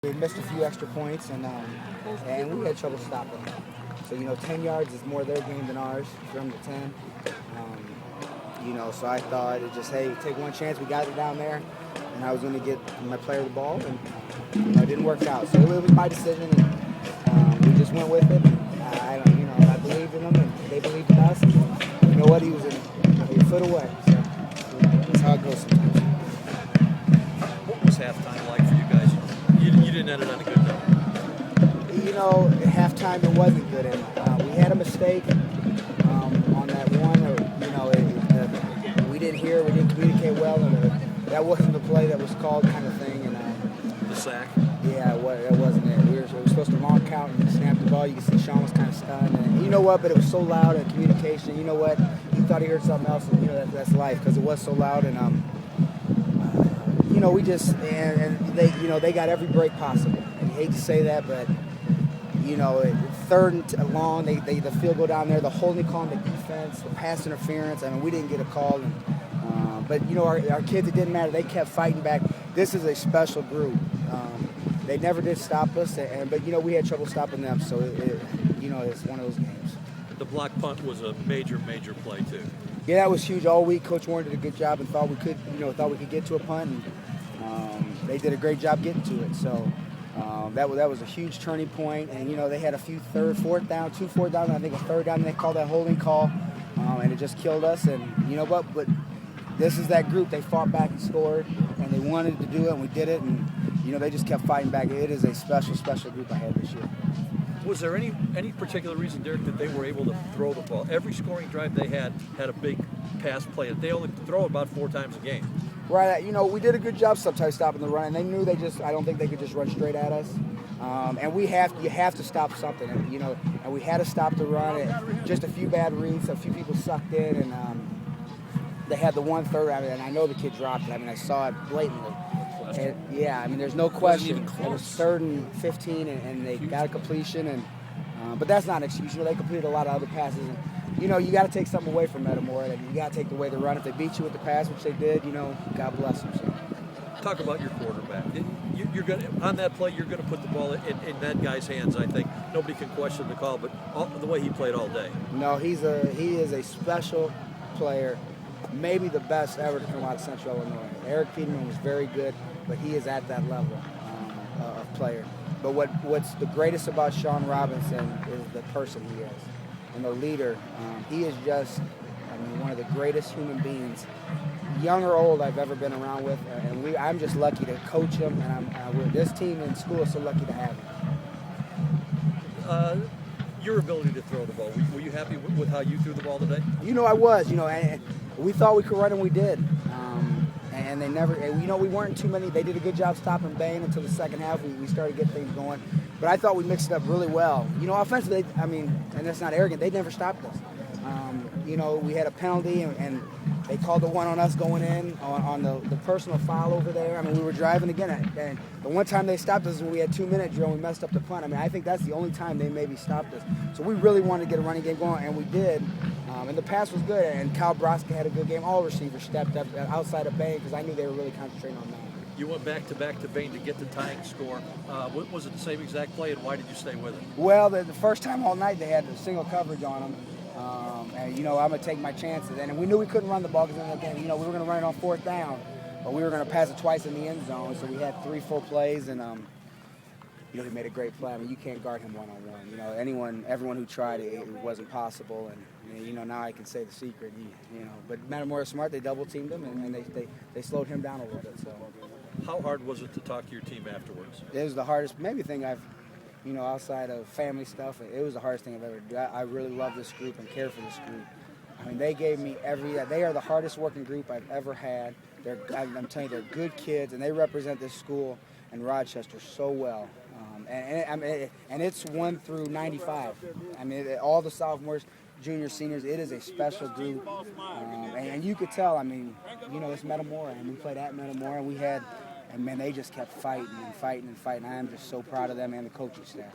They missed a few extra points, and we had trouble stopping them. So, 10 yards is more their game than ours, from the 10. So I thought it just, hey, take one chance. We got it down there, and I was going to get my player the ball, and it didn't work out. So it was my decision, and we just went with it. I believed in them, and they believed in us. And you know what? He was a foot away. So that's how it goes sometimes. What was halftime like for you guys? You didn't end it on a good note. At halftime it wasn't good. And we had a mistake on that one. We didn't hear, we didn't communicate well, and that wasn't the play that was called, kind of thing. The sack? Yeah, that wasn't it. We were supposed to long count and snap the ball. You can see Sean was kind of stunned. And you know what? But it was so loud and communication. You know what? He thought he heard something else, and that's life, because it was so loud. And we just they got every break possible. And I hate to say that, but third and long, the field goal down there, the holding call on the defense, the pass interference. I mean, we didn't get a call, but our kids, it didn't matter. They kept fighting back. This is a special group. They never did stop us, but we had trouble stopping them. So it's one of those games. The block punt was a major play too. Yeah, that was huge. All week, Coach Warren did a good job and thought we could get to a punt, and they did a great job getting to it. So that was a huge turning point. And they had a few fourth down, and I think a third down. And they called that holding call, and it just killed us. And but this is that group. They fought back and scored, and they wanted to do it, and we did it. And they just kept fighting back. It is a special group I had this year. Was there any particular reason, Derek, that they were able to throw the ball? Every scoring drive they had a big pass play. They only throw about 4 times a game. Right. We did a good job sometimes stopping the run, and they knew I don't think they could just run straight at us. And you have to stop something, and we had to stop the run. And just a few bad reads, a few people sucked in, and they had the 1/3. And I know the kid dropped it. I saw it blatantly. And, there's no question. It was 3rd and 15, and they got a completion, but that's not an excuse. They completed a lot of other passes, and you got to take something away from Metamora, and you got to take away the run. If they beat you with the pass, which they did, God bless them. So. Talk about your quarterback. You're going on that play. You're going to put the ball in that guy's hands. I think nobody can question the call, but the way he played all day. No, he is a special player. Maybe the best ever to come out of Central Illinois. Eric Peterman was very good, but he is at that level of player. But what's the greatest about Sean Robinson is the person he is and the leader. He is just, one of the greatest human beings, young or old, I've ever been around with. And I'm just lucky to coach him, and this team in school is so lucky to have him. Your ability to throw the ball, were you happy with how you threw the ball today? I was. And we thought we could run, and we did. And they never, we weren't too many. They did a good job stopping Bain until the second half. We started to get things going. But I thought we mixed it up really well. Offensively, and that's not arrogant, they never stopped us. We had a penalty, and they called the one on us going in on the personal foul over there. We were driving again. And the one time they stopped us is when we had 2-minute drill and we messed up the punt. I think that's the only time they maybe stopped us. So we really wanted to get a running game going, and we did. And the pass was good, and Kyle Broska had a good game. All receivers stepped up outside of Bain, because I knew they were really concentrating on that. You went back to Bain to get the tying score. Was it the same exact play, and why did you stay with it? Well, the first time all night they had a single coverage on them. And I'm going to take my chances. And we knew we couldn't run the ball, because we were going to run it on 4th down, but we were going to pass it twice in the end zone. So we had 3 full plays, and he made a great play. You can't guard him one-on-one. Everyone who tried it wasn't possible. And now I can say the secret. But Metamora smart. They double teamed him, and they slowed him down a little bit. So. How hard was it to talk to your team afterwards? It was the hardest, maybe thing I've, outside of family stuff. It was the hardest thing I've ever done. I really love this group and care for this group. They gave me they are the hardest working group I've ever had. I'm telling you, they're good kids, and they represent this school and Rochester so well. And it's 1 through 95. All the sophomores, juniors, seniors, it is a special group. And you could tell, it's Metamora, and we played at Metamora, and we had, and man, they just kept fighting and fighting and fighting. I am just so proud of them and the coaching staff.